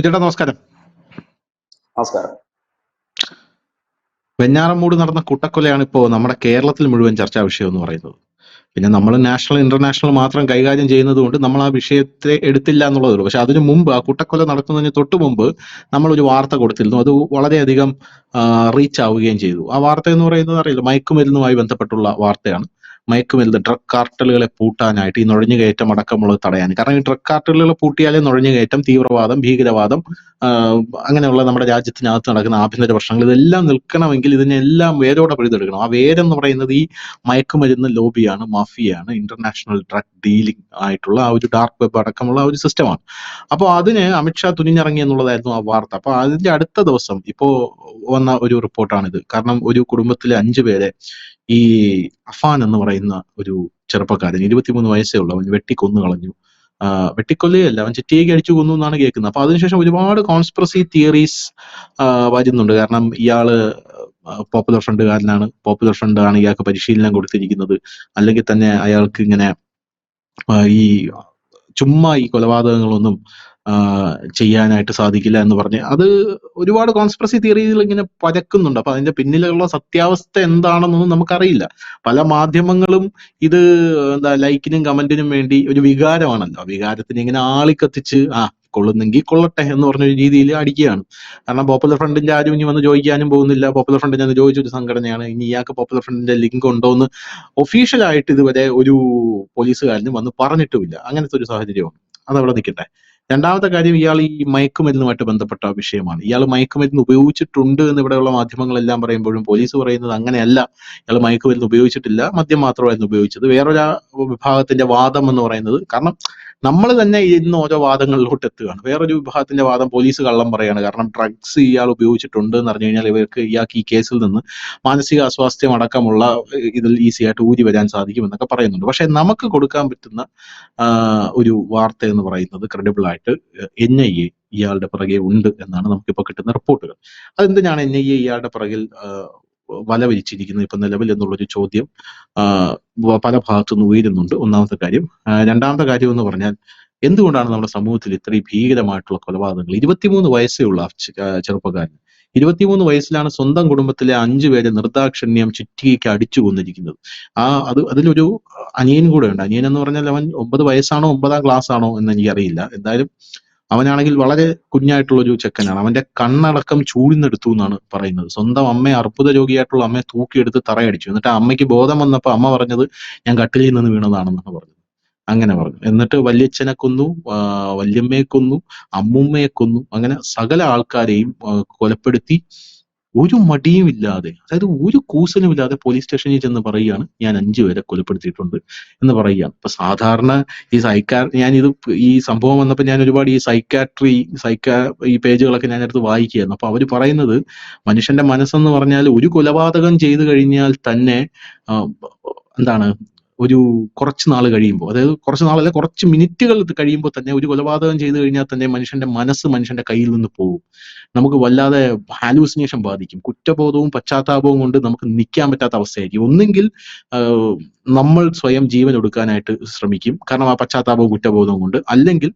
ചേട്ടാ നമസ്കാരം. നമസ്കാരം. വെഞ്ഞാറമൂട് നടന്ന കൂട്ടക്കൊലയാണ് ഇപ്പോൾ നമ്മുടെ കേരളത്തിൽ മുഴുവൻ ചർച്ചാ വിഷയം എന്ന് പറയുന്നത്. പിന്നെ നമ്മൾ നാഷണൽ ഇന്റർനാഷണൽ മാത്രം കൈകാര്യം ചെയ്യുന്നത് കൊണ്ട് നമ്മൾ ആ വിഷയത്തെ എടുത്തില്ല എന്നുള്ളതേ ഉള്ളൂ. പക്ഷെ അതിനു മുമ്പ്, ആ കൂട്ടക്കൊല നടക്കുന്നതിന് തൊട്ട് മുമ്പ് നമ്മളൊരു വാർത്ത കൊടുത്തിരുന്നു. അത് വളരെയധികം റീച്ച് ആവുകയും ചെയ്തു. ആ വാർത്ത എന്ന് പറയുന്നത് അറിയില്ല, മയക്കുമരുന്നുമായി ബന്ധപ്പെട്ടുള്ള വാർത്തയാണ്. മയക്കുമരുന്ന് ഡ്രഗ് കാർട്ടലുകളെ പൂട്ടാനായിട്ട്, ഈ നുഴഞ്ഞുകയറ്റം അടക്കമുള്ളത് തടയാൻ. കാരണം ഈ ഡ്രഗ് കാർട്ടലുകളെ പൂട്ടിയാലേ നുഴഞ്ഞുകയറ്റം, തീവ്രവാദം, ഭീകരവാദം, അങ്ങനെയുള്ള നമ്മുടെ രാജ്യത്തിനകത്ത് നടക്കുന്ന ആഭ്യന്തര പ്രശ്നങ്ങൾ ഇതെല്ലാം നിൽക്കണമെങ്കിൽ ഇതിനെല്ലാം വേരോടെ പിഴുതെടുക്കണം. ആ വേരെന്ന് പറയുന്നത് ഈ മയക്കുമരുന്ന് ലോബിയാണ്, മാഫിയയാണ്, ഇന്റർനാഷണൽ ഡ്രഗ് ഡീലിംഗ് ആയിട്ടുള്ള ആ ഒരു ഡാർക്ക് വെബ് അടക്കമുള്ള ആ ഒരു സിസ്റ്റമാണ്. അപ്പോൾ അതിന് അമിത്ഷാ തുനിഞ്ഞിറങ്ങി എന്നുള്ളതായിരുന്നു ആ വാർത്ത. അപ്പൊ അതിന്റെ അടുത്ത ദിവസം ഇപ്പോ വന്ന ഒരു റിപ്പോർട്ടാണിത്. കാരണം ഒരു കുടുംബത്തിലെ 5 പേരെ ഈ അഫാൻ എന്ന് പറയുന്ന ഒരു ചെറുപ്പക്കാരൻ, 23 വയസ്സേ ഉള്ളൂ, അവൻ വെട്ടിക്കൊന്നു കളഞ്ഞു. വെട്ടിക്കൊല്ലുകയല്ല, അവൻ ചിറ്റിയേക്ക് അടിച്ചു കൊന്നു എന്നാണ് കേൾക്കുന്നത്. അപ്പൊ അതിനുശേഷം ഒരുപാട് കോൺസ്പിറസി തിയറീസ് വരുന്നുണ്ട്. കാരണം ഇയാള് പോപ്പുലർ ഫ്രണ്ടുകാരനാണ്, പോപ്പുലർ ഫ്രണ്ട് ആണ് ഇയാൾക്ക് പരിശീലനം കൊടുത്തിരിക്കുന്നത്, അല്ലെങ്കിൽ തന്നെ അയാൾക്ക് ഇങ്ങനെ ഈ ചുമ്മാ ഈ കൊലപാതകങ്ങളൊന്നും ചെയ്യാനായിട്ട് സാധിക്കില്ല എന്ന് പറഞ്ഞ് അത് ഒരുപാട് കോൺസ്പിറസി തിയറികൾ ഇങ്ങനെ പരക്കുന്നുണ്ട്. അപ്പൊ അതിന്റെ പിന്നിലുള്ള സത്യാവസ്ഥ എന്താണെന്നൊന്നും നമുക്കറിയില്ല. പല മാധ്യമങ്ങളും ഇത് ലൈക്കിനും കമന്റിനും വേണ്ടി, ഒരു വികാരമാണല്ലോ, വികാരത്തിന് ഇങ്ങനെ ആളിക്കത്തിച്ച് കൊള്ളുന്നെങ്കിൽ കൊള്ളട്ടെ എന്ന് പറഞ്ഞ രീതിയിൽ അടിക്കുകയാണ്. കാരണം പോപ്പുലർ ഫ്രണ്ടിന്റെ ആരും ഇനി വന്ന് ചോദിക്കാനും പോകുന്നില്ല. പോപ്പുലർ ഫ്രണ്ട് ഞാൻ ചോദിച്ചൊരു സംഘടനയാണ്. ഇനി ഇയാൾക്ക് പോപ്പുലർ ഫ്രണ്ടിന്റെ ലിങ്ക് ഉണ്ടോ എന്ന് ഒഫീഷ്യലായിട്ട് ഇതുവരെ ഒരു പോലീസുകാരനും വന്ന് പറഞ്ഞിട്ടുമില്ല. അങ്ങനത്തെ ഒരു സാഹചര്യമാണ്. അതവിടെ നിൽക്കട്ടെ. രണ്ടാമത്തെ കാര്യം, ഇയാൾ ഈ മയക്കുമരുന്നുമായിട്ട് ബന്ധപ്പെട്ട വിഷയമാണ്. ഇയാൾ മയക്കുമരുന്ന് ഉപയോഗിച്ചിട്ടുണ്ട് എന്ന് ഇവിടെയുള്ള മാധ്യമങ്ങളെല്ലാം പറയുമ്പോഴും പോലീസ് പറയുന്നത് അങ്ങനെയല്ല, ഇയാൾ മയക്കുമരുന്ന് ഉപയോഗിച്ചിട്ടില്ല, മദ്യം മാത്രമായിരുന്നു ഉപയോഗിച്ചത്. വേറൊരു വിഭാഗത്തിന്റെ വാദം എന്ന് പറയുന്നത്, കാരണം നമ്മൾ തന്നെ ഇന്ന് ഓരോ വാദങ്ങളിലോട്ട് എത്തുകയാണ്. വേറൊരു വിഭാഗത്തിന്റെ വാദം, പോലീസ് കള്ളം പറയാണ്. കാരണം ഡ്രഗ്സ് ഇയാൾ ഉപയോഗിച്ചിട്ടുണ്ട് എന്ന് അറിഞ്ഞു കഴിഞ്ഞാൽ ഇയാൾക്ക് ഈ കേസിൽ നിന്ന് മാനസിക അസ്വാസ്ഥ്യം അടക്കമുള്ള ഇതിൽ ഈസി ആയിട്ട് ഊരി വരാൻ സാധിക്കും എന്നൊക്കെ പറയുന്നുണ്ട്. പക്ഷെ നമുക്ക് കൊടുക്കാൻ പറ്റുന്ന ഒരു വാർത്ത എന്ന് പറയുന്നത്, ക്രെഡിബിൾ ആയിട്ട് NIA ഇയാളുടെ പിറകെ ഉണ്ട് എന്നാണ് നമുക്കിപ്പോ കിട്ടുന്ന റിപ്പോർട്ടുകൾ. അതെന്തിനാണ് NIA ഇയാളുടെ പിറകിൽ വല വിരിച്ചിരിക്കുന്നത് ഇപ്പൊ നിലവിൽ എന്നുള്ളൊരു ചോദ്യം പല ഭാഗത്തുനിന്ന് ഉയരുന്നുണ്ട്. ഒന്നാമത്തെ കാര്യം. രണ്ടാമത്തെ കാര്യം എന്ന് പറഞ്ഞാൽ, എന്തുകൊണ്ടാണ് നമ്മുടെ സമൂഹത്തിൽ ഇത്രയും ഭീകരമായിട്ടുള്ള കൊലപാതകങ്ങൾ? 23 വയസ്സേ ഉള്ള ചെറുപ്പക്കാരൻ, 23 വയസ്സിലാണ് സ്വന്തം കുടുംബത്തിലെ 5 പേരെ നിർദാക്ഷിണ്യം ചുറ്റിക്ക് അടിച്ചു കൊന്നിരിക്കുന്നത്. അതിലൊരു അനിയൻ കൂടെ ഉണ്ട്. അനിയൻ എന്ന് പറഞ്ഞാൽ അവൻ 9 വയസ്സാണോ 9ാം ക്ലാസ് ആണോ എന്ന് എനിക്കറിയില്ല. എന്തായാലും അവനാണെങ്കിൽ വളരെ കുഞ്ഞായിട്ടുള്ള ഒരു ചെക്കനാണ്. അവന്റെ കണ്ണടക്കം ചൂഴ്ന്നെടുത്തു എന്നാണ് പറയുന്നത്. സ്വന്തം അമ്മയെ, അർബുദ രോഗിയായിട്ടുള്ള അമ്മയെ തൂക്കിയെടുത്ത് തറയടിച്ചു. എന്നിട്ട് ആ അമ്മയ്ക്ക് ബോധം വന്നപ്പോൾ അമ്മ പറഞ്ഞത് ഞാൻ കട്ടിലിൽ നിന്ന് വീണതാണെന്നാണ് പറഞ്ഞത്. അങ്ങനെ പറഞ്ഞു. എന്നിട്ട് വല്യച്ഛനെ കൊന്നു, വല്യമ്മയെ കൊന്നു, അമ്മുമ്മയെ കൊന്നു, അങ്ങനെ സകല ആൾക്കാരെയും കൊലപ്പെടുത്തി. ഒരു മടിയും ഇല്ലാതെ, അതായത് ഒരു കൂസലും ഇല്ലാതെ പോലീസ് സ്റ്റേഷനിൽ ചെന്ന് പറയുകയാണ് ഞാൻ 5 പേരെ കൊലപ്പെടുത്തിയിട്ടുണ്ട് എന്ന് പറയുകയാണ്. ഇപ്പൊ സാധാരണ ഞാനിത് ഈ സംഭവം വന്നപ്പോൾ ഞാൻ ഒരുപാട് ഈ ഈ പേജുകളൊക്കെ ഞാൻ എടുത്ത് വായിക്കുകയായിരുന്നു. അപ്പൊ അവര് പറയുന്നത്, മനുഷ്യന്റെ മനസ്സെന്ന് പറഞ്ഞാൽ ഒരു കൊലപാതകം ചെയ്തു കഴിഞ്ഞാൽ തന്നെ എന്താണ്, ഒരു കുറച്ച് നാൾ കഴിയുമ്പോൾ, അതായത് കുറച്ച് നാളല്ല, കുറച്ച് മിനിറ്റുകൾ കഴിയുമ്പോൾ തന്നെ, ഒരു കൊലപാതകം ചെയ്തു കഴിഞ്ഞാൽ തന്നെ മനുഷ്യന്റെ മനസ്സ് മനുഷ്യന്റെ കയ്യിൽ നിന്ന് പോകും. നമുക്ക് വല്ലാതെ ഹാലൂസിനേഷൻ ബാധിക്കും. കുറ്റബോധവും പശ്ചാത്താപവും കൊണ്ട് നമുക്ക് നിൽക്കാൻ പറ്റാത്ത അവസ്ഥയായിരിക്കും. ഒന്നെങ്കിൽ നമ്മൾ സ്വയം ജീവൻ ഒടുക്കാനായിട്ട് ശ്രമിക്കും, കാരണം ആ പശ്ചാത്താപവും കുറ്റബോധവും കൊണ്ട്. അല്ലെങ്കിൽ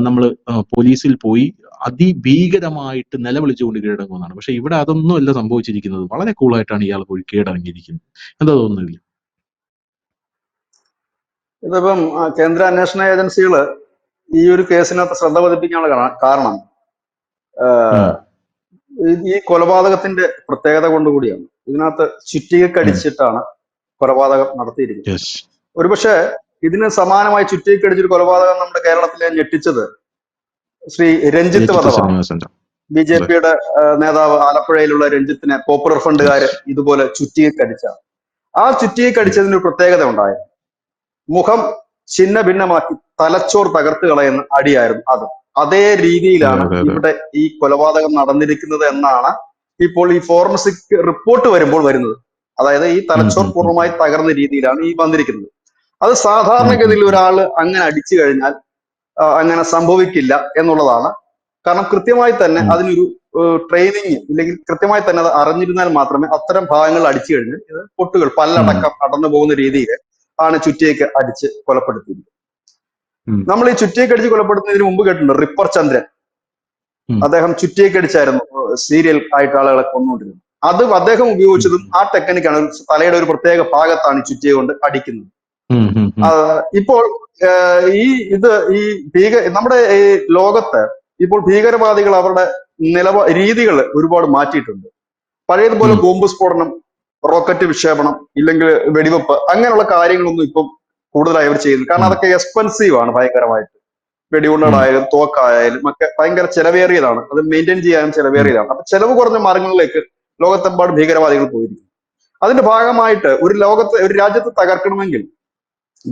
നമ്മൾ പോലീസിൽ പോയി അതിഭീകരമായിട്ട് നിലവിളിച്ചുകൊണ്ട് കീഴടങ്ങുന്നതാണ്. പക്ഷെ ഇവിടെ അതൊന്നും അല്ല സംഭവിച്ചിരിക്കുന്നത്. വളരെ കൂളായിട്ടാണ് ഇയാൾ പോയി കീഴടങ്ങിയിരിക്കുന്നത്. എന്താ തോന്നുന്നില്ല? ഇതിപ്പം കേന്ദ്ര അന്വേഷണ ഏജൻസികള് ഈ ഒരു കേസിനകത്ത് ശ്രദ്ധ പതിപ്പിക്കാനുള്ള കാരണം ഈ കൊലപാതകത്തിന്റെ പ്രത്യേകത കൊണ്ടുകൂടിയാണ്. ഇതിനകത്ത് ചുറ്റികക്കടിച്ചിട്ടാണ് കൊലപാതകം നടത്തിയിരിക്കുന്നത്. ഒരുപക്ഷെ ഇതിന് സമാനമായി ചുറ്റികക്കടിച്ചൊരു കൊലപാതകം നമ്മുടെ കേരളത്തിലെ ഞെട്ടിച്ചത് ശ്രീ രഞ്ജിത്ത് വധവാണ്. BJPയുടെ നേതാവ് ആലപ്പുഴയിലുള്ള രഞ്ജിത്തിനെ പോപ്പുലർ ഫണ്ടുകാര് ഇതുപോലെ ചുറ്റികക്കടിച്ചാണ്. ആ ചുറ്റികക്കടിച്ചതിന് ഒരു പ്രത്യേകത ഉണ്ടായിരുന്നു. മുഖം ഛിന്ന ഭിന്നമാക്കി തലച്ചോർ തകർത്ത് കളയുന്ന അടിയായിരുന്നു അത്. അതേ രീതിയിലാണ് ഇവിടെ ഈ കൊലപാതകം നടന്നിരിക്കുന്നത് എന്നാണ് ഇപ്പോൾ ഈ ഫോറൻസിക് റിപ്പോർട്ട് വരുമ്പോൾ വരുന്നത്. അതായത് ഈ തലച്ചോർ പൂർണ്ണമായി തകർന്ന രീതിയിലാണ് ഈ വന്നിരിക്കുന്നത്. അത് സാധാരണഗതിയിൽ ഒരാൾ അങ്ങനെ അടിച്ചു കഴിഞ്ഞാൽ അങ്ങനെ സംഭവിക്കില്ല എന്നുള്ളതാണ്. കാരണം കൃത്യമായി തന്നെ അതിനൊരു ട്രെയിനിങ് ഇല്ലെങ്കിൽ കൃത്യമായി തന്നെ അത് അറിഞ്ഞിരുന്നാൽ മാത്രമേ അത്തരം ഭാഗങ്ങൾ അടിച്ചു കഴിഞ്ഞ് ഇത് പൊട്ടുകൾ പല്ലടക്കം കടന്നു പോകുന്ന രീതിയിൽ ആണ് ചുറ്റിയേക്ക് അടിച്ച് കൊലപ്പെടുത്തിയത്. നമ്മൾ ഈ ചുറ്റിയേക്ക് അടിച്ച് കൊലപ്പെടുത്തുന്നതിന് മുമ്പ് കേട്ടിട്ടുണ്ട് റിപ്പർ ചന്ദ്രൻ. അദ്ദേഹം ചുറ്റിയൊക്കെ സീരിയൽ ആയിട്ട് ആളുകളെ കൊന്നുകൊണ്ടിരുന്നത്. അത് അദ്ദേഹം ഉപയോഗിച്ചതും ആ ടെക്നിക്കാണ്. തലയുടെ ഒരു പ്രത്യേക ഭാഗത്താണ് ഈ ചുറ്റിയ കൊണ്ട് അടിക്കുന്നത്. ഇപ്പോൾ നമ്മുടെ ഈ ലോകത്ത് ഇപ്പോൾ ഭീകരവാദികൾ അവരുടെ രീതികൾ ഒരുപാട് മാറ്റിയിട്ടുണ്ട്. പഴയതുപോലെ ബോംബ് സ്ഫോടനം, റോക്കറ്റ് വിക്ഷേപണം, ഇല്ലെങ്കിൽ വെടിവെപ്പ്, അങ്ങനെയുള്ള കാര്യങ്ങളൊന്നും ഇപ്പം കൂടുതലായി അവർ ചെയ്യുന്നു. കാരണം അതൊക്കെ എക്സ്പെൻസീവ് ആണ് ഭയങ്കരമായിട്ട്. വെടിയുണ്ടകളായാലും തോക്കായാലും ഒക്കെ ഭയങ്കര ചെലവേറിയതാണ്. അത് മെയിൻറ്റെയിൻ ചെയ്യാനും ചെലവേറിയതാണ്. അപ്പൊ ചെലവ് കുറഞ്ഞ മാർഗങ്ങളിലേക്ക് ലോകത്തെമ്പാടും ഭീകരവാദികൾ പോയിരിക്കും. അതിന്റെ ഭാഗമായിട്ട് ഒരു രാജ്യത്ത് തകർക്കണമെങ്കിൽ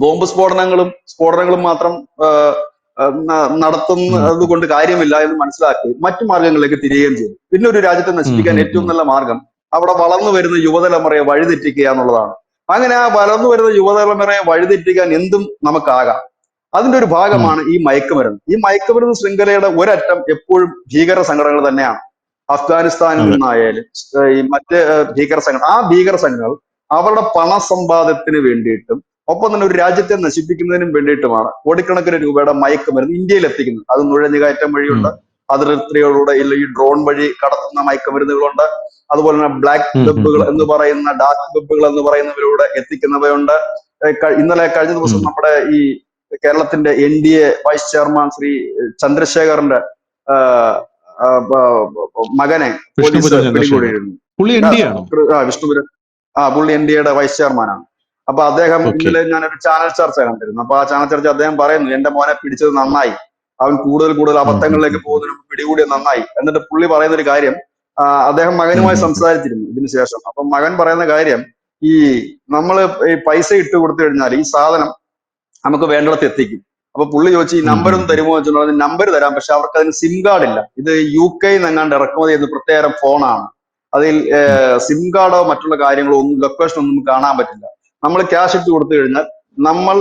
ബോംബ് സ്ഫോടനങ്ങളും മാത്രം നടത്തുന്നത് കൊണ്ട് കാര്യമില്ല എന്ന് മനസ്സിലാക്കി മറ്റു മാർഗങ്ങളിലേക്ക് തിരികുകയും ചെയ്തു. പിന്നെ ഒരു രാജ്യത്തെ നശിപ്പിക്കാൻ ഏറ്റവും നല്ല മാർഗം അവിടെ വളർന്നു വരുന്ന യുവതലമുറയെ വഴിതെറ്റിക്കുക എന്നുള്ളതാണ്. അങ്ങനെ ആ വളർന്നു വരുന്ന യുവതലമുറയെ വഴിതെറ്റിക്കാൻ എന്തും നമുക്കാകാം. അതിന്റെ ഒരു ഭാഗമാണ് ഈ മയക്കുമരുന്ന്. ഈ മയക്കുമരുന്ന് ശൃംഖലയുടെ ഒരറ്റം എപ്പോഴും ഭീകര സംഘടനകൾ തന്നെയാണ്. അഫ്ഗാനിസ്ഥാനിൽ നിന്നായാലും ഈ മറ്റ് ഭീകര സംഘടനകൾ അവരുടെ പണസമ്പാദത്തിന് വേണ്ടിയിട്ടും ഒപ്പം തന്നെ ഒരു രാജ്യത്തെ നശിപ്പിക്കുന്നതിനും വേണ്ടിയിട്ടുമാണ് കോടിക്കണക്കിന് രൂപയുടെ മയക്കുമരുന്ന് ഇന്ത്യയിൽ എത്തിക്കുന്നത്. അത് നുഴഞ്ഞുകയറ്റം വഴിയുണ്ട്, അതിർത്തികളിലൂടെ ഈ ഡ്രോൺ വഴി കടത്തുന്ന മയക്കുമരുന്നുകളുണ്ട്, അതുപോലെ തന്നെ ബ്ലാക്ക് വെബുകൾ എന്ന് പറയുന്ന ഡാർക്ക് വെബുകൾ എന്ന് പറയുന്നവരിലൂടെ എത്തിക്കുന്നവയുണ്ട്. കഴിഞ്ഞ ദിവസം നമ്മുടെ ഈ കേരളത്തിന്റെ NDA വൈസ് ചെയർമാൻ ശ്രീ ചന്ദ്രശേഖറിന്റെ മകനെ പോലീസ് പിടികൂടിയിരുന്നു. വിഷ്ണുപുരൻ, പുള്ളി NDAയുടെ വൈസ് ചെയർമാനാണ്. അപ്പൊ അദ്ദേഹം ഇന്നലെ ഞാനൊരു ചാനൽ ചർച്ച കണ്ടിരുന്നു. അപ്പൊ ആ ചാനൽ ചർച്ച അദ്ദേഹം പറയുന്നു, എന്റെ മോനെ പിടിച്ചത് നന്നായി, അവൻ കൂടുതൽ അബദ്ധങ്ങളിലേക്ക് പോകുന്നതിന് കൂടിയത് നന്നായി. എന്നിട്ട് പുള്ളി പറയുന്ന ഒരു കാര്യം, അദ്ദേഹം മകനുമായി സംസാരിച്ചിരുന്നു ഇതിനു ശേഷം. അപ്പൊ മകൻ പറയുന്ന കാര്യം, ഈ നമ്മള് ഈ പൈസ ഇട്ട് കൊടുത്തു കഴിഞ്ഞാൽ ഈ സാധനം നമുക്ക് വേണ്ടിടത്ത് എത്തിക്കും. അപ്പൊ പുള്ളി ചോദിച്ചു, ഈ നമ്പർ ഒന്ന് തരുമോ എന്ന് വെച്ചാൽ നമ്പർ തരാം, പക്ഷെ അവർക്ക് അതിന് സിം കാർഡ് ഇല്ല. ഇത് UK എങ്ങാണ്ട് ഇറക്കുമതി ചെയ്യുന്ന പ്രത്യേകം ഫോണാണ്. അതിൽ സിം കാർഡോ മറ്റുള്ള കാര്യങ്ങളോ ഒന്നും, ലൊക്കേഷൻ ഒന്നും കാണാൻ പറ്റില്ല. നമ്മൾ ക്യാഷ് ഇട്ട് കൊടുത്തു കഴിഞ്ഞാൽ നമ്മൾ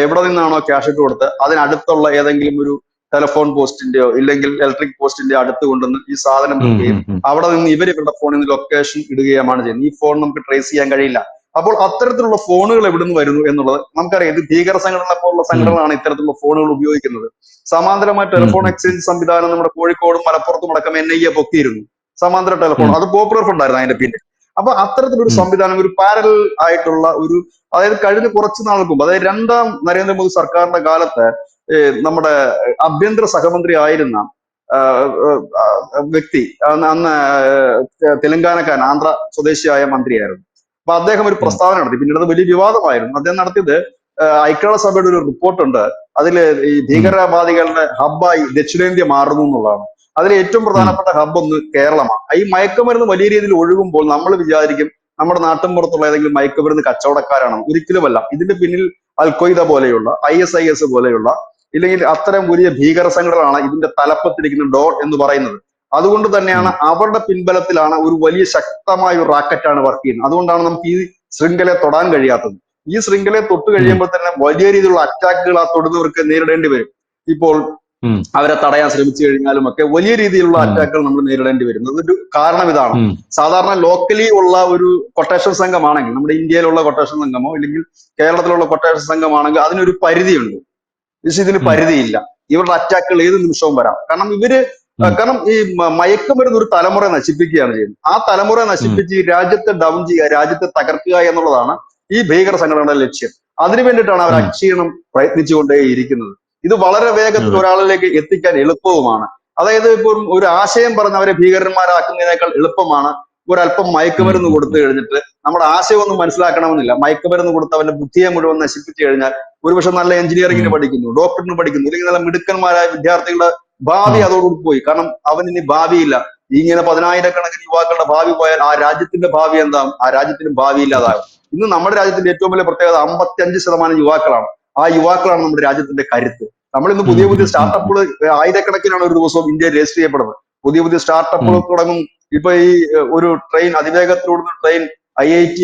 എവിടെ നിന്നാണോ ക്യാഷ് ഇട്ട് കൊടുത്ത് അതിനടുത്തുള്ള ഏതെങ്കിലും ഒരു ടെലിഫോൺ പോസ്റ്റിന്റെയോ ഇല്ലെങ്കിൽ ഇലക്ട്രിക് പോസ്റ്റിന്റെയോ അടുത്ത് കൊണ്ടുവന്ന് ഈ സാധനം വെക്കുകയും അവിടെ നിന്ന് ഇവരുടെ ഫോണിൽ നിന്ന് ലൊക്കേഷൻ ഇടുകയുമാണ് ചെയ്യുന്നത്. ഈ ഫോൺ നമുക്ക് ട്രേസ് ചെയ്യാൻ കഴിയില്ല. അപ്പോൾ അത്തരത്തിലുള്ള ഫോണുകൾ എവിടെ നിന്ന് വരുന്നു എന്നുള്ളത് നമുക്കറിയാം. ഇത് ഭീകര സംഘടന പോലുള്ള സംഘടനകളാണ് ഇത്തരത്തിലുള്ള ഫോണുകൾ ഉപയോഗിക്കുന്നത്. സമാന്തരമായ ടെലിഫോൺ എക്സ്ചേഞ്ച് സംവിധാനം നമ്മുടെ കോഴിക്കോടും മലപ്പുറത്തും അടക്കം NIA പൊക്കിയിരുന്നു. സമാന്തര ടെലിഫോൺ, അത് പോപ്പുലർ ഫണ്ട് ആയിരുന്നു അതിന്റെ പിന്നിൽ. അപ്പൊ അത്തരത്തിലൊരു സംവിധാനം, ഒരു പാരലൽ ആയിട്ടുള്ള ഒരു, അതായത് കഴിഞ്ഞ കുറച്ചു നാൾക്ക് മുമ്പ്, അതായത് 2ാം നരേന്ദ്രമോദി സർക്കാരിന്റെ കാലത്ത് നമ്മുടെ ആഭ്യന്തര സഹമന്ത്രി ആയിരുന്ന വ്യക്തി, അന്ന് തെലങ്കാനക്കാരൻ, ആന്ധ്ര സ്വദേശിയായ മന്ത്രിയായിരുന്നു. അപ്പൊ അദ്ദേഹം ഒരു പ്രസ്താവന നടത്തി. പിന്നീട് അത് വലിയ വിവാദമായിരുന്നു. അദ്ദേഹം നടത്തിയത്, ഐക്യരാഷ്ട്രസഭയുടെ ഒരു റിപ്പോർട്ടുണ്ട്, അതില് ഈ ഭീകരവാദികളുടെ ഹബ്ബായി ദക്ഷിണേന്ത്യ മാറുന്നു എന്നുള്ളതാണ്. അതിൽ ഏറ്റവും പ്രധാനപ്പെട്ട ഹബ്ബ് ഒന്ന് കേരളമാണ്. ഈ മയക്കുമരുന്ന് വലിയ രീതിയിൽ ഒഴുകുമ്പോൾ നമ്മൾ വിചാരിക്കും നമ്മുടെ നാട്ടിൻപുറത്തുള്ള ഏതെങ്കിലും മയക്കുമരുന്ന് കച്ചവടക്കാരാണ്. ഒരിക്കലുമല്ല. ഇതിന്റെ പിന്നിൽ അൽ-ഖ്വയ്ദ പോലെയുള്ള, ISIS പോലെയുള്ള, ഇല്ലെങ്കിൽ അത്തരം വലിയ ഭീകര സംഘടനകളാണ് ഇതിന്റെ തലപ്പത്തിരിക്കുന്ന ഡോൺ എന്ന് പറയുന്നത്. അതുകൊണ്ട് തന്നെയാണ് അവരുടെ പിൻബലത്തിലാണ് ഒരു വലിയ ശക്തമായ ഒരു റാക്കറ്റാണ് വർക്ക് ചെയ്യുന്നത്. അതുകൊണ്ടാണ് നമുക്ക് ഈ ശൃംഖലയെ തൊടാൻ കഴിയാത്തത്. ഈ ശൃംഖലയെ തൊട്ട് കഴിയുമ്പോൾ തന്നെ വലിയ രീതിയിലുള്ള അറ്റാക്കുകൾ ആ തൊടുന്നവർക്ക് നേരിടേണ്ടി വരും. ഇപ്പോൾ അവരെ തടയാൻ ശ്രമിച്ചു കഴിഞ്ഞാലും ഒക്കെ വലിയ രീതിയിലുള്ള അറ്റാക്കുകൾ നമ്മൾ നേരിടേണ്ടി വരും. അതൊരു കാരണം ഇതാണ്. സാധാരണ ലോക്കലി ഉള്ള ഒരു കൊട്ടേഷൻ സംഘമാണെങ്കിൽ, നമ്മുടെ ഇന്ത്യയിലുള്ള കൊട്ടേഷൻ സംഘമോ ഇല്ലെങ്കിൽ കേരളത്തിലുള്ള കൊട്ടേഷൻ സംഘമാണെങ്കിൽ അതിനൊരു പരിധിയുണ്ട്. പക്ഷെ ഇതിന് പരിധിയില്ല. ഇവരുടെ അറ്റാക്കുകൾ ഏത് നിമിഷവും വരാം. കാരണം ഈ മയക്കുമരുന്ന് ഒരു തലമുറ നശിപ്പിക്കുകയാണ് ചെയ്യുന്നത്. ആ തലമുറ നശിപ്പിച്ച് ഈ രാജ്യത്തെ ഡൗൺ ചെയ്യുക, രാജ്യത്തെ തകർക്കുക എന്നുള്ളതാണ് ഈ ഭീകര സംഘടനയുടെ ലക്ഷ്യം. അതിനു വേണ്ടിയിട്ടാണ് അവർ അക്ഷീണം പ്രയത്നിച്ചുകൊണ്ടേയിരിക്കുന്നത്. ഇത് വളരെ വേഗത്തിൽ ഒരാളിലേക്ക് എത്തിക്കാൻ എളുപ്പവുമാണ്. അതായത് ഇപ്പം ഒരു ആശയം പറഞ്ഞ് അവരെ ഭീകരന്മാരാക്കുന്നതിനേക്കാൾ എളുപ്പമാണ് ഒരല്പം മയക്കുമരുന്ന് കൊടുത്തു കഴിഞ്ഞിട്ട് നമ്മുടെ ആശയമൊന്നും മനസ്സിലാക്കണമെന്നില്ല. മയക്കുമരുന്ന് കൊടുത്ത് അവന്റെ ബുദ്ധിയെ മുഴുവൻ നശിപ്പിച്ചു കഴിഞ്ഞാൽ ഒരുപക്ഷെ നല്ല എഞ്ചിനീയറിംഗിന് പഠിക്കുന്നു, ഡോക്ടറിന് പഠിക്കുന്നു, അല്ലെങ്കിൽ നല്ല മിടുക്കന്മാരായ വിദ്യാർത്ഥികളുടെ ഭാവി അതോടുകൂടി പോയി. കാരണം അവനിനി ഭാവിയില്ല. ഇങ്ങനെ 10,000-കണക്കിന് യുവാക്കളുടെ ഭാവി പോയാൽ ആ രാജ്യത്തിന്റെ ഭാവി എന്താകും? ആ രാജ്യത്തിന് ഭാവി ഇല്ലാതാകും. ഇന്ന് നമ്മുടെ രാജ്യത്തിന്റെ ഏറ്റവും വലിയ പ്രത്യേകത 55% യുവാക്കളാണ്. ആ യുവാക്കളാണ് നമ്മുടെ രാജ്യത്തിന്റെ കരുത്ത്. നമ്മൾ ഇന്ന് പുതിയ സ്റ്റാർട്ടപ്പുകൾ ആയിരക്കണക്കിനാണ് ഒരു ദിവസവും ഇന്ത്യയിൽ രജിസ്റ്റർ ചെയ്യപ്പെടുന്നത്. പുതിയ സ്റ്റാർട്ടപ്പുകൾ തുടങ്ങും. ഇപ്പൊ ഈ ഒരു ട്രെയിൻ, അതിവേഗത്തിലോടുന്ന ട്രെയിൻ IIT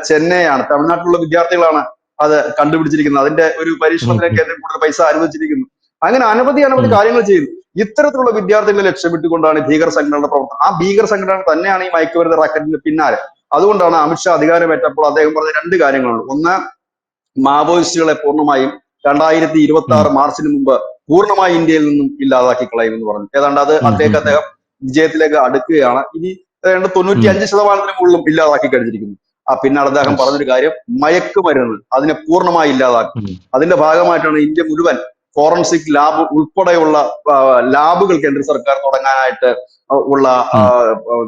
ചെന്നൈ ആണ്. തമിഴ്നാട്ടിലുള്ള വിദ്യാർത്ഥികളാണ് അത് കണ്ടുപിടിച്ചിരിക്കുന്നത്. അതിന്റെ ഒരു പരീക്ഷണത്തിലേക്ക് ഏറ്റവും കൂടുതൽ പൈസ അനുവദിച്ചിരിക്കുന്നു. അങ്ങനെ അനവധി കാര്യങ്ങൾ ചെയ്യുന്നു. ഇത്തരത്തിലുള്ള വിദ്യാർത്ഥികളെ ലക്ഷ്യമിട്ടുകൊണ്ടാണ് ഭീകര സംഘടനയുടെ പ്രവർത്തനം. ആ ഭീകര സംഘടന തന്നെയാണ് ഈ മയക്കുമരുന്ന് റാക്കറ്റിന് പിന്നാലെ. അതുകൊണ്ടാണ് അമിത്ഷാ അധികാരമേറ്റപ്പോൾ അദ്ദേഹം പറഞ്ഞ 2 കാര്യങ്ങളുണ്ട്. ഒന്ന്, മാവോയിസ്റ്റുകളെ പൂർണ്ണമായും 2026 മാർച്ചിന് മുമ്പ് പൂർണ്ണമായി ഇന്ത്യയിൽ നിന്നും ഇല്ലാതാക്കി കളയുമെന്ന് പറഞ്ഞു. ഏതാണ്ട് അത് അദ്ദേഹം വിജയത്തിലേക്ക് അടുക്കുകയാണ്. ഇനി ഏതാണ്ട് 95% മുകളിലും ഇല്ലാതാക്കി കഴിഞ്ഞിരിക്കുന്നു. പിന്നാണ് അദ്ദേഹം പറഞ്ഞൊരു കാര്യം, മയക്കുമരുന്ന് അതിനെ പൂർണ്ണമായി ഇല്ലാതാക്കും. അതിന്റെ ഭാഗമായിട്ടാണ് ഇന്ത്യ മുഴുവൻ ഫോറൻസിക് ലാബ് ഉൾപ്പെടെയുള്ള ലാബുകൾ കേന്ദ്ര സർക്കാർ തുടങ്ങാനായിട്ട് ഉള്ള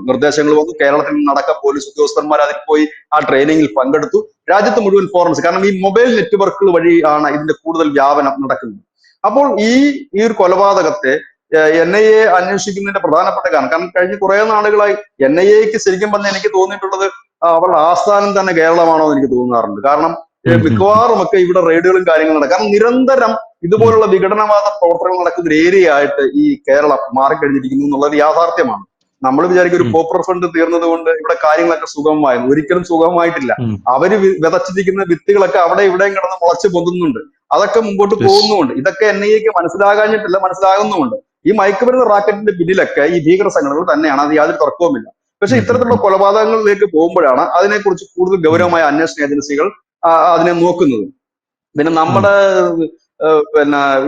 നിർദ്ദേശങ്ങൾ വന്നു. കേരളത്തിൽ നിന്നടക്കം പോലീസ് ഉദ്യോഗസ്ഥന്മാർ അതിൽ പോയി ആ ട്രെയിനിങ്ങിൽ പങ്കെടുത്തു. രാജ്യത്ത് മുഴുവൻ ഫോറൻസിക്, കാരണം ഈ മൊബൈൽ നെറ്റ്വർക്കുകൾ വഴിയാണ് ഇതിന്റെ കൂടുതൽ വ്യാപനം നടക്കുന്നത്. അപ്പോൾ ഈ ഒരു കൊലപാതകത്തെ NIA അന്വേഷിക്കുന്നതിന്റെ പ്രധാനപ്പെട്ട കാരണം കഴിഞ്ഞ കുറെ നാളുകളായി NIAക്ക് ശരിക്കും പറഞ്ഞാൽ എനിക്ക് തോന്നിയിട്ടുള്ളത് അവരുടെ ആസ്ഥാനം തന്നെ കേരളമാണോ എന്ന് എനിക്ക് തോന്നാറുണ്ട്. കാരണം മിക്കവാറും ഒക്കെ ഇവിടെ റെയ്ഡുകളും കാര്യങ്ങളും നടക്കും. കാരണം നിരന്തരം ഇതുപോലുള്ള വിഘടനവാദ പ്രവർത്തനങ്ങൾ നടക്കുന്ന ഒരു ഏരിയ ആയിട്ട് ഈ കേരളം മാറിക്കഴിഞ്ഞിരിക്കുന്നു എന്നുള്ളത് യാഥാർത്ഥ്യമാണ്. നമ്മൾ വിചാരിക്കും ഒരു പോപ്പുലർ ഫ്രണ്ട് തീർന്നത് കൊണ്ട് ഇവിടെ കാര്യങ്ങളൊക്കെ സുഗമമായിരുന്നു. ഒരിക്കലും സുഗമമായിട്ടില്ല. അവര് വിതച്ചിരിക്കുന്ന വിത്തുകളൊക്കെ അവിടെ ഇവിടെയും കിടന്ന് മുളച്ച് പൊന്തുന്നുണ്ട്. അതൊക്കെ മുമ്പോട്ട് പോകുന്നുമുണ്ട്. ഇതൊക്കെ NIAക്ക് മനസ്സിലാകാഞ്ഞിട്ടില്ല, മനസ്സിലാകുന്നുമുണ്ട്. ഈ മയക്കുമരുന്ന് റാക്കറ്റിന്റെ പിന്നിലൊക്കെ ഈ ഭീകര സംഘടനകൾ തന്നെയാണ്, അത് യാതൊരു തർക്കവുമില്ല. പക്ഷെ ഇത്തരത്തിലുള്ള കൊലപാതകങ്ങളിലേക്ക് പോകുമ്പോഴാണ് അതിനെക്കുറിച്ച് കൂടുതൽ ഗൗരവമായ അന്വേഷണ ഏജൻസികൾ അതിനെ നോക്കുന്നത്. പിന്നെ നമ്മുടെ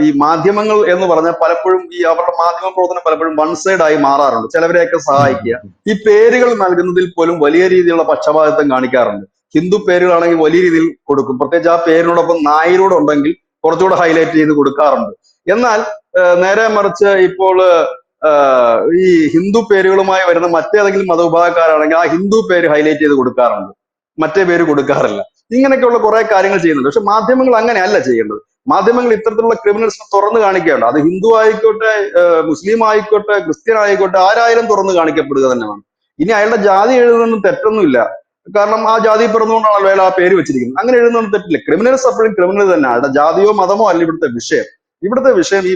ഈ മാധ്യമങ്ങൾ എന്ന് പറഞ്ഞാൽ പലപ്പോഴും ഈ അവരുടെ മാധ്യമ പ്രവർത്തനം പലപ്പോഴും വൺ സൈഡ് ആയി മാറാറുണ്ട്. ചിലവരെയൊക്കെ സഹായിക്കുക, ഈ പേരുകൾ നൽകുന്നതിൽ പോലും വലിയ രീതിയിലുള്ള പക്ഷപാതിത്വം കാണിക്കാറുണ്ട്. ഹിന്ദു പേരുകളാണെങ്കിൽ വലിയ രീതിയിൽ കൊടുക്കും, പ്രത്യേകിച്ച് ആ പേരിനോടൊപ്പം നായരോട് ഉണ്ടെങ്കിൽ കുറച്ചുകൂടെ ഹൈലൈറ്റ് ചെയ്ത് കൊടുക്കാറുണ്ട്. എന്നാൽ നേരെ മറിച്ച് ഇപ്പോൾ ഈ ഹിന്ദു പേരുകളുമായി വരുന്ന മറ്റേതെങ്കിലും മതവിഭാഗക്കാരാണെങ്കിൽ ആ ഹിന്ദു പേര് ഹൈലൈറ്റ് ചെയ്ത് കൊടുക്കാറുണ്ട്, മറ്റേ പേര് കൊടുക്കാറില്ല. ഇങ്ങനെയൊക്കെയുള്ള കുറെ കാര്യങ്ങൾ ചെയ്യുന്നുണ്ട്. പക്ഷെ മാധ്യമങ്ങൾ അങ്ങനെയല്ല ചെയ്യേണ്ടത്. മാധ്യമങ്ങൾ ഇത്തരത്തിലുള്ള ക്രിമിനൽസിനെ തുറന്നു കാണിക്കേണ്ട. അത് ഹിന്ദു ആയിക്കോട്ടെ, മുസ്ലിം ആയിക്കോട്ടെ, ക്രിസ്ത്യൻ ആയിക്കോട്ടെ, ആരായാലും തുറന്നു കാണിക്കപ്പെടുക തന്നെ വേണം. ഇനി അയാളുടെ ജാതി എഴുതുന്നൊന്നും തെറ്റൊന്നുമില്ല, കാരണം ആ ജാതി പിറന്നുകൊണ്ടാണല്ലോ അയാൾ ആ പേര് വെച്ചിരിക്കുന്നത്. അങ്ങനെ എഴുതുന്നൊന്നും തെറ്റില്ല. ക്രിമിനൽസ് അപ്പോഴും ക്രിമിനൽ തന്നെ. അയാളുടെ ജാതിയോ മതമോ അല്ല ഇവിടുത്തെ വിഷയം. ഇവിടുത്തെ വിഷയം ഈ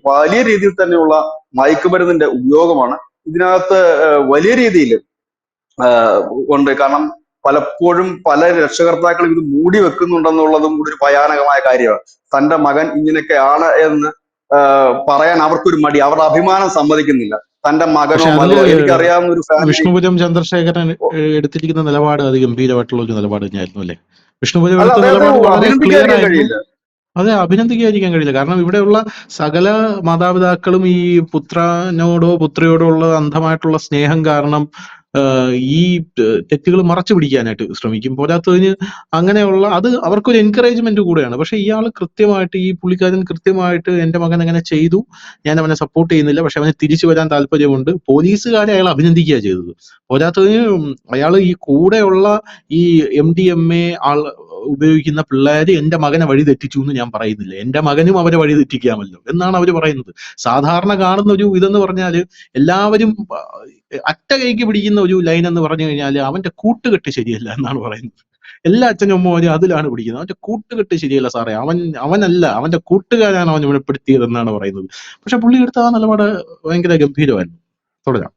വലിയ രീതിയിൽ തന്നെയുള്ള മയക്കുമരുന്നിന്റെ ഉപയോഗമാണ്. ഇതിനകത്ത് വലിയ രീതിയിൽ ഉണ്ട്. കാരണം പലപ്പോഴും പല രക്ഷകർത്താക്കളും ഇത് മൂടി വെക്കുന്നുണ്ടെന്നുള്ളതും കൂടി ഒരു ഭയാനകമായ കാര്യമാണ്. തന്റെ മകൻ ഇങ്ങനെയൊക്കെയാണ് എന്ന് പറയാൻ അവർക്കൊരു മടി, അവരുടെ അഭിമാനം സമ്മതിക്കുന്നില്ല. തന്റെ മകനോ മകളോ, എനിക്കറിയാവുന്ന ഒരു വിഷ്ണുപുരം ചന്ദ്രശേഖരൻ എടുത്തിരിക്കുന്ന നിലപാട് അത് ഗംഭീരമായിട്ടുള്ള ഒരു നിലപാട് തന്നെയായിരുന്നു അല്ലെ? വിഷ്ണുപുരം അഭിനന്ദിക്കാൻ കഴിയില്ല. അതെ, അഭിനന്ദിക്കാതിരിക്കാൻ കഴിയില്ല. കാരണം ഇവിടെയുള്ള സകല മാതാപിതാക്കളും ഈ പുത്രനോടോ പുത്രിയോടോ ഉള്ള അന്ധമായിട്ടുള്ള സ്നേഹം കാരണം ഈ തെറ്റുകൾ മറച്ചു പിടിക്കാനായിട്ട് ശ്രമിക്കും. പോരാത്തതിന് അങ്ങനെയുള്ള അത് അവർക്കൊരു എൻകറേജ്മെന്റ് കൂടെയാണ്. പക്ഷെ ഇയാൾ കൃത്യമായിട്ട്, ഈ പുള്ളിക്കാരൻ കൃത്യമായിട്ട് എന്റെ മകൻ അങ്ങനെ ചെയ്തു, ഞാൻ അവനെ സപ്പോർട്ട് ചെയ്യുന്നില്ല, പക്ഷെ അവനെ തിരിച്ചു വരാൻ താല്പര്യമുണ്ട്, പോലീസുകാരെ അയാൾ അഭിനന്ദിക്കുക ചെയ്തത്. പോരാത്തതിന് അയാൾ ഈ കൂടെയുള്ള ഈ MDMA ഉപയോഗിക്കുന്ന പിള്ളേര് എന്റെ മകനെ വഴി തെറ്റിച്ചു എന്ന് ഞാൻ പറയുന്നില്ല, എന്റെ മകനും അവരെ വഴി തെറ്റിക്കാമല്ലോ എന്നാണ് അവർ പറയുന്നത്. സാധാരണ കാണുന്ന ഒരു ഇതെന്ന് പറഞ്ഞാല് എല്ലാവരും അറ്റ കൈക്ക് പിടിക്കുന്ന ഒരു ലൈൻ എന്ന് പറഞ്ഞു കഴിഞ്ഞാൽ അവന്റെ കൂട്ടുകെട്ട് ശരിയല്ല എന്നാണ് പറയുന്നത്. എല്ലാ അച്ഛനും അമ്മമാരും അതിലാണ് പിടിക്കുന്നത്. അവന്റെ കൂട്ടുകെട്ട് ശരിയല്ല സാറേ, അവനല്ല, അവന്റെ കൂട്ടുകാരാണ് അവൻ വെളിപ്പെടുത്തിയത് എന്നാണ് പറയുന്നത്. പക്ഷെ പുള്ളി എടുത്ത ആ നിലപാട് ഭയങ്കര ഗംഭീരമായിരുന്നു. തുടരാം.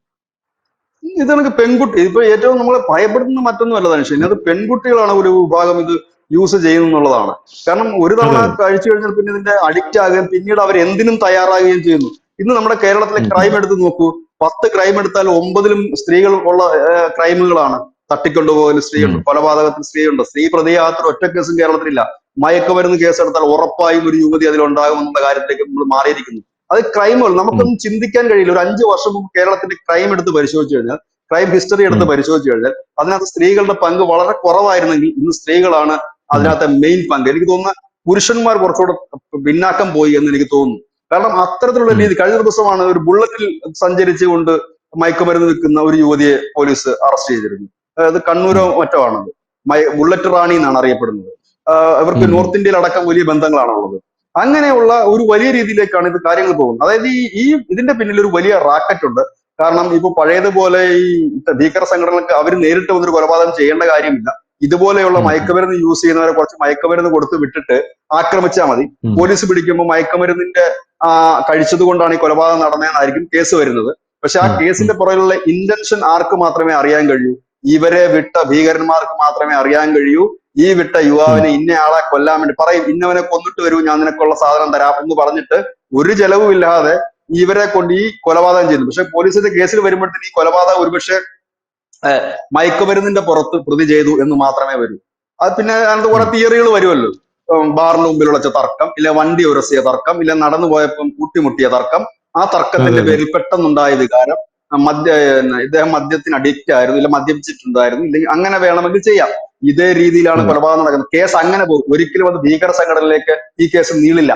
ഇതെനിക്ക് പെൺകുട്ടി ഇപ്പൊ ഏറ്റവും നമ്മളെ ഭയപ്പെടുന്ന മറ്റൊന്നുമല്ല ധനുഷ്, അത് പെൺകുട്ടികളാണ് ഒരു വിഭാഗം ഇത് യൂസ് ചെയ്യുന്നുള്ളതാണ്. കാരണം ഒരു തവണ കഴിച്ചു കഴിഞ്ഞാൽ പിന്നെ ഇതിന്റെ അഡിക്റ്റ് ആകുകയും പിന്നീട് അവർ എന്തിനും തയ്യാറാകുകയും ചെയ്യുന്നു. ഇന്ന് നമ്മുടെ കേരളത്തിലെ ക്രൈം എടുത്ത് നോക്കൂ, 10 ക്രൈം എടുത്താൽ 9-ലും സ്ത്രീകൾ ഉള്ള ക്രൈമുകളാണ്. തട്ടിക്കൊണ്ടുപോകൽ സ്ത്രീയുണ്ട്, കൊലപാതകത്തിൽ സ്ത്രീയുണ്ട്, സ്ത്രീ പ്രതിയാത്തൊരു ഒറ്റ കേസും കേരളത്തിലില്ല. മയക്കുമരുന്ന് കേസെടുത്താൽ ഉറപ്പായും ഒരു യുവതി അതിലുണ്ടാകുമെന്നുള്ള കാര്യത്തിലേക്ക് നമ്മൾ മാറിയിരിക്കുന്നു. അത് ക്രൈമുകൾ നമുക്കൊന്നും ചിന്തിക്കാൻ കഴിയില്ല. ഒരു 5 വർഷം മുമ്പ് കേരളത്തിന്റെ ക്രൈം എടുത്ത് പരിശോധിച്ചു കഴിഞ്ഞാൽ, ക്രൈം ഹിസ്റ്ററി എടുത്ത് പരിശോധിച്ചു കഴിഞ്ഞാൽ അതിനകത്ത് സ്ത്രീകളുടെ പങ്ക് വളരെ കുറവായിരുന്നെങ്കിൽ ഇന്ന് സ്ത്രീകളാണ് അതിനകത്തെ മെയിൻ പങ്ക്. എനിക്ക് തോന്നുന്ന പുരുഷന്മാർ കുറച്ചുകൂടെ പിന്നാക്കം പോയി എന്ന് എനിക്ക് തോന്നുന്നു. കാരണം അത്തരത്തിലുള്ള രീതി. കഴിഞ്ഞ ദിവസമാണ് ഒരു ബുള്ളറ്റിൽ സഞ്ചരിച്ചുകൊണ്ട് മയക്കുമരുന്ന് വിൽക്കുന്ന ഒരു യുവതിയെ പോലീസ് അറസ്റ്റ് ചെയ്തിരുന്നു. അത് കണ്ണൂരോ മറ്റോ ആണത്. ബുള്ളറ്റ് റാണി എന്നാണ് അറിയപ്പെടുന്നത്. ഇവർക്ക് നോർത്ത് ഇന്ത്യയിൽ അടക്കം വലിയ ബന്ധങ്ങളാണുള്ളത്. അങ്ങനെയുള്ള ഒരു വലിയ രീതിയിലേക്കാണ് ഇത് കാര്യങ്ങൾ പോകുന്നത്. അതായത് ഈ ഇതിന്റെ പിന്നിൽ ഒരു വലിയ റാക്കറ്റ് ഉണ്ട്. കാരണം ഇപ്പൊ പഴയതുപോലെ ഈ ഭീകര സംഘടനകൾക്ക് അവർ നേരിട്ട് വന്നൊരു കൊലപാതകം ചെയ്യേണ്ട കാര്യമില്ല. ഇതുപോലെയുള്ള മയക്കുമരുന്ന് യൂസ് ചെയ്യുന്നവരെ കുറച്ച് മയക്കുമരുന്ന് കൊടുത്ത് വിട്ടിട്ട് ആക്രമിച്ചാൽ മതി. പോലീസ് പിടിക്കുമ്പോൾ മയക്കുമരുന്നിന്റെ കഴിച്ചത് കൊണ്ടാണ് ഈ കൊലപാതകം നടന്നതെന്നായിരിക്കും കേസ് വരുന്നത്. പക്ഷെ ആ കേസിന്റെ പുറകിലുള്ള ഇന്റൻഷൻ ആർക്ക് മാത്രമേ അറിയാൻ കഴിയൂ? ഇവരെ വിട്ട ഭീകരന്മാർക്ക് മാത്രമേ അറിയാൻ കഴിയൂ. ഈ വിട്ട യുവാവിനെ ഇന്നയാളെ കൊല്ലാൻ വേണ്ടി പറയും, ഇന്നവനെ കൊന്നിട്ട് വരൂ, ഞാൻ നിനക്കുള്ള സാധനം തരാം എന്ന് പറഞ്ഞിട്ട് ഒരു ചെലവുമില്ലാതെ ഇവരെ കൊണ്ട് ഈ കൊലപാതകം ചെയ്യുന്നു. പക്ഷെ പോലീസിന്റെ കേസിൽ വരുമ്പോഴത്തേന് ഈ കൊലപാതകം ഒരുപക്ഷെ മയക്കുമരുന്നിന്റെ പുറത്ത് പ്രതി ചെയ്തു എന്ന് മാത്രമേ വരൂ. അത് പിന്നെ അതിനകത്ത് കുറെ തിയറികൾ വരുമല്ലോ. ബാറിന് മുമ്പിൽ വെച്ച തർക്കം, ഇല്ല വണ്ടി ഉരസിയ തർക്കം, ഇല്ല നടന്നു പോയപ്പം കൂട്ടിമുട്ടിയ തർക്കം, ആ അതെ തർക്കത്തിന്റെ അതെ പേരിൽ പെട്ടെന്നുണ്ടായ വികാരം, ഇദ്ദേഹം മദ്യത്തിന് അഡിക്റ്റ് ആയിരുന്നു, ഇല്ല മദ്യപിച്ചിട്ടുണ്ടായിരുന്നു, ഇല്ലെങ്കിൽ അങ്ങനെ വേണമെങ്കിൽ ചെയ്യാം. ഇതേ രീതിയിലാണ് അതെ കൊലപാതകം നടക്കുന്നത്. കേസ് അങ്ങനെ പോകും. ഒരിക്കലും അത് ഭീകര സംഘടനയിലേക്ക് ഈ കേസ് നീളില്ല.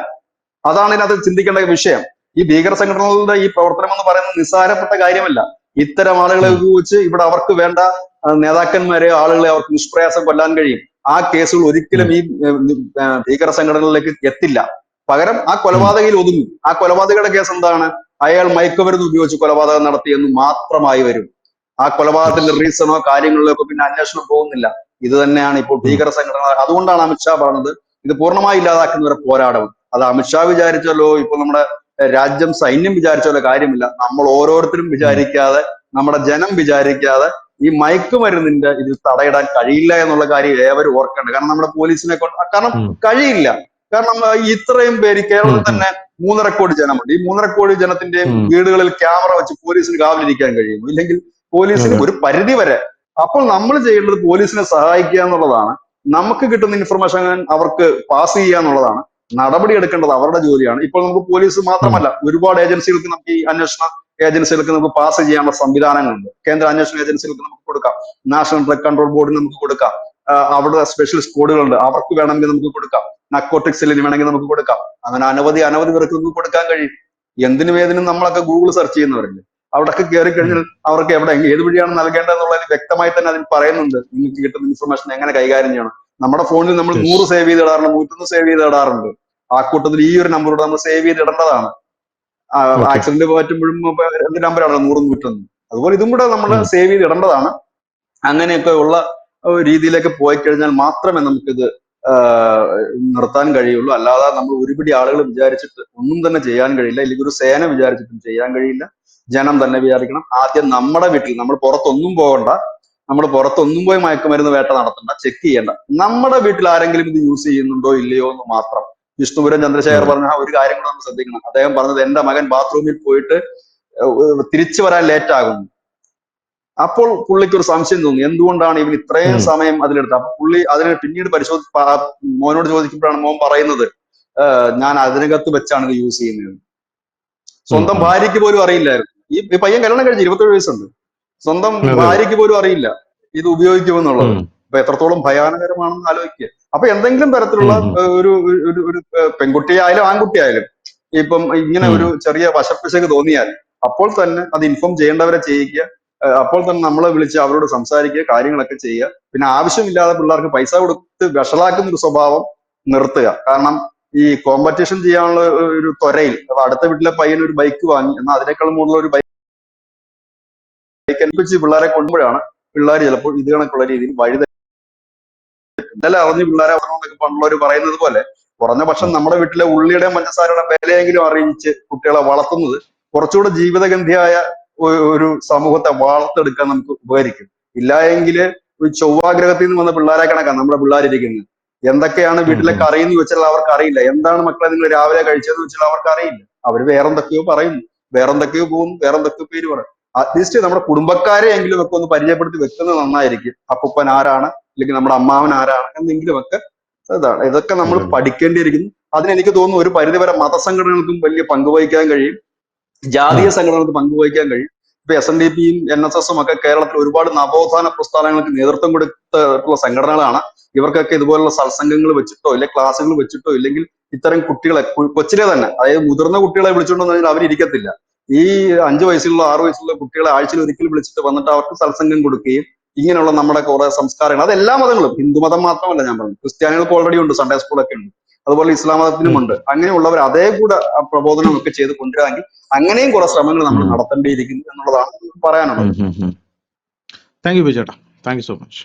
അതാണ് ഇതിനകത്ത് ചിന്തിക്കേണ്ട വിഷയം. ഈ ഭീകര സംഘടനകളുടെ ഈ പ്രവർത്തനം എന്ന് പറയുന്നത് നിസ്സാരപ്പെട്ട കാര്യമല്ല. ഇത്തരം ആളുകളെ ഉം. ഉപയോഗിച്ച് ഇവിടെ അവർക്ക് വേണ്ട നേതാക്കന്മാരെ, ആളുകളെ അവർക്ക് നിഷ്പ്രയാസം കൊല്ലാൻ കഴിയും. ആ കേസുകൾ ഒരിക്കലും ഉം. ഈ ഭീകര സംഘടനകളിലേക്ക് എത്തില്ല. പകരം ആ ഉം. കൊലപാതകയിൽ ഒതുങ്ങും. ആ കൊലപാതകയുടെ കേസ് എന്താണ്? അയാൾ മയക്കുമരുന്ന് ഉപയോഗിച്ച് കൊലപാതകം നടത്തിയെന്ന് മാത്രമായി വരും. ആ കൊലപാതകത്തിന്റെ യെസ്. റീസണോ കാര്യങ്ങളിലേക്കോ പിന്നെ അന്വേഷണം പോകുന്നില്ല. ഇത് തന്നെയാണ് ഇപ്പോൾ ഉം. ഭീകര സംഘടന. അതുകൊണ്ടാണ് അമിത്ഷാ പറഞ്ഞത് ഇത് പൂർണ്ണമായി ഇല്ലാതാക്കുന്നവരെ പോരാടണം. അത് അമിത്ഷാ വിചാരിച്ചല്ലോ, ഇപ്പൊ നമ്മുടെ രാജ്യം സൈന്യം വിചാരിച്ചല്ലോ കാര്യമില്ല. നമ്മൾ ഓരോരുത്തരും ഉം. വിചാരിക്കാതെ, നമ്മുടെ ജനം വിചാരിക്കാതെ ഈ മയക്കുമരുന്നിന്റെ ഇതിൽ തടയിടാൻ കഴിയില്ല എന്നുള്ള കാര്യം ഏവരും ഓർക്കേണ്ടത്. കാരണം നമ്മുടെ പോലീസിനെ കൊണ്ട് കാരണം ഉം. കഴിയില്ല. കാരണം ഇത്രയും പേര് ഉം. കേരളത്തിൽ ഉം. തന്നെ 3.5 കോടി ജനമുണ്ട്. ഈ 3.5 കോടി ജനത്തിന്റെയും ഉം. വീടുകളിൽ ക്യാമറ വെച്ച് പോലീസിന് കാവലിരിക്കാൻ കഴിയുമോ? ഇല്ലെങ്കിൽ പോലീസിന് അതെ. ഒരു പരിധി വരെ. അപ്പോൾ നമ്മൾ ചെയ്യേണ്ടത് പോലീസിനെ സഹായിക്കുക എന്നുള്ളതാണ്. നമുക്ക് കിട്ടുന്ന ഇൻഫർമേഷൻ അവർക്ക് പാസ് ചെയ്യുക എന്നുള്ളതാണ്. നടപടി എടുക്കേണ്ടത് അവരുടെ ജോലിയാണ്. ഇപ്പോൾ നമുക്ക് പോലീസ് ഉം. മാത്രമല്ല, ഒരുപാട് ഏജൻസികൾക്ക് നമുക്ക് ഈ അന്വേഷണ ഏജൻസികൾക്ക് നമുക്ക് പാസ് ചെയ്യാനുള്ള സംവിധാനങ്ങളുണ്ട്. കേന്ദ്ര അന്വേഷണ ഏജൻസികൾക്ക് നമുക്ക് കൊടുക്കാം, നാഷണൽ ഡ്രഗ് കൺട്രോൾ ബോർഡിന് നമുക്ക് കൊടുക്കാം, അവിടെ സ്പെഷ്യൽ സ്ക്വാഡുകളുണ്ട്, അവർക്ക് വേണമെങ്കിൽ നമുക്ക് കൊടുക്കാം, നക്കോട്ടിക് സെല്ലിന് വേണമെങ്കിൽ നമുക്ക് കൊടുക്കാം. അങ്ങനെ അനവധി പേർക്ക് നമുക്ക് കൊടുക്കാൻ കഴിയും. എന്തിനും ഏതിനും നമ്മളൊക്കെ ഗൂഗിൾ സെർച്ച് ചെയ്യുന്നവരല്ലേ. അവിടൊക്കെ കയറി ഉം. കഴിഞ്ഞാൽ അവർക്ക് എവിടെ ഏത് വഴിയാണ് നൽകേണ്ടതെന്നുള്ളതിൽ വ്യക്തമായി തന്നെ അതിൽ പറയുന്നുണ്ട്. നിങ്ങൾക്ക് കിട്ടുന്ന ഇൻഫർമേഷൻ എങ്ങനെ കൈകാര്യം ചെയ്യണം. നമ്മുടെ ഫോണിൽ നമ്മൾ 100 യെസ്. സേവ് ചെയ്ത് ഇടാറുണ്ട്, 101 സേവ് ചെയ്ത് ഇടാറുണ്ട്. ആ കൂട്ടത്തിൽ ഈ ഒരു നമ്പറോട് നമ്മൾ സേവ് ചെയ്ത് ഇടേണ്ടതാണ്. ഓക്കെ. ആക്സിഡന്റ് പറ്റുമ്പോഴും എന്ത് നമ്പറാണല്ലോ 100 101. അതുപോലെ ഇതും കൂടെ നമ്മൾ ഉം. സേവ് ചെയ്ത് ഇടേണ്ടതാണ്. അങ്ങനെയൊക്കെ ഉള്ള രീതിയിലേക്ക് പോയി കഴിഞ്ഞാൽ മാത്രമേ നമുക്കിത് നിർത്താൻ കഴിയുള്ളൂ. അല്ലാതെ നമ്മൾ ഒരുപിടി ആളുകൾ വിചാരിച്ചിട്ട് ഒന്നും തന്നെ ചെയ്യാൻ കഴിയില്ല. ഇല്ലെങ്കിൽ ഒരു സേന വിചാരിച്ചിട്ടും ചെയ്യാൻ കഴിയില്ല. ജനം തന്നെ വിചാരിക്കണം. ആദ്യം നമ്മുടെ വീട്ടിൽ, നമ്മൾ പുറത്തൊന്നും പോകണ്ട, നമ്മൾ പുറത്തൊന്നും പോയി മയക്കുമരുന്ന് വേട്ട നടത്തണ്ട, ചെക്ക് ചെയ്യണ്ട. നമ്മുടെ വീട്ടിൽ ആരെങ്കിലും ഇത് യൂസ് ചെയ്യുന്നുണ്ടോ ഇല്ലയോ എന്ന് മാത്രം. വിഷ്ണുപുരം ചന്ദ്രശേഖർ അതെ. പറഞ്ഞ ഒരു കാര്യം കൂടെ നമ്മൾ ശ്രദ്ധിക്കണം. അദ്ദേഹം പറഞ്ഞത് എന്റെ മകൻ ബാത്റൂമിൽ പോയിട്ട് തിരിച്ചു വരാൻ ലേറ്റ് ആകുന്നു. അപ്പോൾ പുള്ളിക്ക് ഒരു സംശയം തോന്നി, എന്തുകൊണ്ടാണ് ഇവൻ ഇത്രയും ഉം. സമയം അതിലെടുത്തത്. അപ്പൊ പുള്ളി അതിനെ പിന്നീട് മോനോട് ചോദിക്കുമ്പോഴാണ് മോൻ പറയുന്നത്, ഞാൻ അതിനകത്ത് വെച്ചാണ് ഇത് യൂസ് ചെയ്യുന്നത്. ഉം. സ്വന്തം ഉം. ഭാര്യയ്ക്ക് പോലും അറിയില്ലായിരുന്നു. ഈ പയ്യൻ കല്യാണം കഴിച്ച് 27 വയസ്സുണ്ട്. സ്വന്തം അതെ അതെ. ഭാര്യയ്ക്ക് പോലും അറിയില്ല ഇത് ഉപയോഗിക്കുമെന്നുള്ളത്. ഉം. അപ്പൊ എത്രത്തോളം ഭയാനകരമാണെന്ന് ആലോചിക്കുക. അപ്പൊ എന്തെങ്കിലും തരത്തിലുള്ള ഉം. ഉം. ഒരു ഒരു ഒരു പെൺകുട്ടിയായാലും ആൺകുട്ടിയായാലും ഇപ്പം ഇങ്ങനെ ഉം. ഒരു ചെറിയ വശപ്പിശക് തോന്നിയാൽ അപ്പോൾ തന്നെ അത് ഇൻഫോം ചെയ്യേണ്ടവരെ ചെയ്യിക്കുക. അപ്പോൾ തന്നെ നമ്മളെ വിളിച്ച് അവരോട് സംസാരിക്കുക, കാര്യങ്ങളൊക്കെ ചെയ്യുക. പിന്നെ ആവശ്യമില്ലാതെ പിള്ളേർക്ക് പൈസ കൊടുത്ത് വഷളാക്കുന്ന ഒരു സ്വഭാവം നിർത്തുക. കാരണം ഈ കോമ്പറ്റീഷൻ ചെയ്യാനുള്ള ഒരു ത്വരയിൽ, അപ്പൊ അടുത്ത വീട്ടിലെ പയ്യൻ ഒരു ബൈക്ക് വാങ്ങി, എന്നാൽ അതിനേക്കാൾ മുകളിൽ ഒരു ബൈക്ക് ഏൽപ്പിച്ച് പിള്ളേരെ കൊണ്ടുപോഴാണ് പിള്ളേർ ചിലപ്പോൾ ഇത് കണക്കുള്ള രീതിയിൽ ഇന്നലെ അറിഞ്ഞ് പിള്ളേരെ പറഞ്ഞൊക്കെ പണ്ടുള്ളവർ പറയുന്നത് പോലെ കുറഞ്ഞ പക്ഷം നമ്മുടെ വീട്ടിലെ ഉള്ളിയുടെയും പഞ്ചസാരയുടെ വിലയെങ്കിലും അറിയിച്ച് കുട്ടികളെ വളർത്തുന്നത് കുറച്ചുകൂടെ ജീവിതഗന്ധിയായ ഒരു സമൂഹത്തെ വളർത്തെടുക്കാൻ നമുക്ക് ഉപകരിക്കും. ഇല്ല എങ്കിൽ ചൊവ്വാഗ്രഹത്തിൽ നിന്ന് വന്ന പിള്ളേരെ കണക്കാണ് നമ്മുടെ പിള്ളേരിരിക്കുന്നത്. എന്തൊക്കെയാണ് ഉം. വീട്ടിലെ ഉം. കറി എന്ന് വെച്ചാൽ അവർക്ക് അറിയില്ല. എന്താണ് മക്കളെ നിങ്ങൾ രാവിലെ കഴിച്ചതെന്ന് വെച്ചാൽ അവർക്ക് അറിയില്ല. അവര് വേറെന്തൊക്കെയോ പറയുന്നു, വേറെന്തൊക്കെയോ പോകുന്നു, വേറെന്തൊക്കെയോ പേര് പറയും. അറ്റ്ലീസ്റ്റ് നമ്മുടെ കുടുംബക്കാരെ എങ്കിലും ഒക്കെ ഒന്ന് പരിചയപ്പെടുത്തി വെക്കുന്നത് നന്നായിരിക്കും. അപ്പൂപ്പൻ ആരാണ്, അല്ലെങ്കിൽ നമ്മുടെ അമ്മാവൻ ആരാണ് എന്നെങ്കിലും ഒക്കെ. ഇതൊക്കെ നമ്മൾ അതെ അതെ. പഠിക്കേണ്ടിയിരിക്കുന്നു. അതിനെനിക്ക് തോന്നുന്നു ഒരു പരിധിവരെ മതസംഘടനകൾക്കും വലിയ പങ്കുവഹിക്കാൻ കഴിയും, ഉം. ജാതീയ സംഘടനകൾക്ക് പങ്കുവഹിക്കാൻ കഴിയും. ഇപ്പൊ SNDPയും NSSും ഒക്കെ കേരളത്തിൽ ഒരുപാട് നവോത്ഥാന പ്രസ്ഥാനങ്ങൾക്ക് നേതൃത്വം കൊടുത്തിട്ടുള്ള സംഘടനകളാണ്. ഇവർക്കൊക്കെ ഇതുപോലുള്ള സത്സംഗങ്ങൾ വെച്ചിട്ടോ ഇല്ലെ ക്ലാസ്സുകൾ വെച്ചിട്ടോ ഇല്ലെങ്കിൽ ഇത്തരം കുട്ടികളെ കൊച്ചിലെ തന്നെ, അതായത് മുതിർന്ന കുട്ടികളെ വിളിച്ചുകൊണ്ടെന്ന് പറഞ്ഞാൽ അവരിയ്ക്കത്തില്ല. ഈ 5 വയസ്സുള്ള 6 വയസ്സുള്ള കുട്ടികളെ ആഴ്ചയിൽ ഒരിക്കൽ വിളിച്ചിട്ട് വന്നിട്ട് അവർക്ക് സത്സംഗം കൊടുക്കുകയും ഇങ്ങനെയുള്ള നമ്മുടെ കുറെ സംസ്കാരങ്ങൾ, അത് എല്ലാ മതങ്ങളും, ഹിന്ദുമതം മാത്രമല്ല ഞാൻ പറഞ്ഞു, ക്രിസ്ത്യാനികൾക്ക് ഓൾറെഡി ഉണ്ട്, സൺഡേ സ്കൂളൊക്കെ ഉണ്ട്, അതുപോലെ ഇസ്ലാം മതത്തിനും ഉം. ഉണ്ട്. അങ്ങനെയുള്ളവർ അതേ കൂടെ പ്രബോധനം ഒക്കെ ചെയ്ത് കൊണ്ടുവരാമെങ്കിൽ അങ്ങനെയും കുറെ ശ്രമങ്ങൾ നമ്മൾ ഉം. നടത്തേണ്ടിയിരിക്കുന്നു എന്നുള്ളതാണ് പറയാനുള്ളത്. താങ്ക് യു ബിജേട്ടാ. Thank you so much.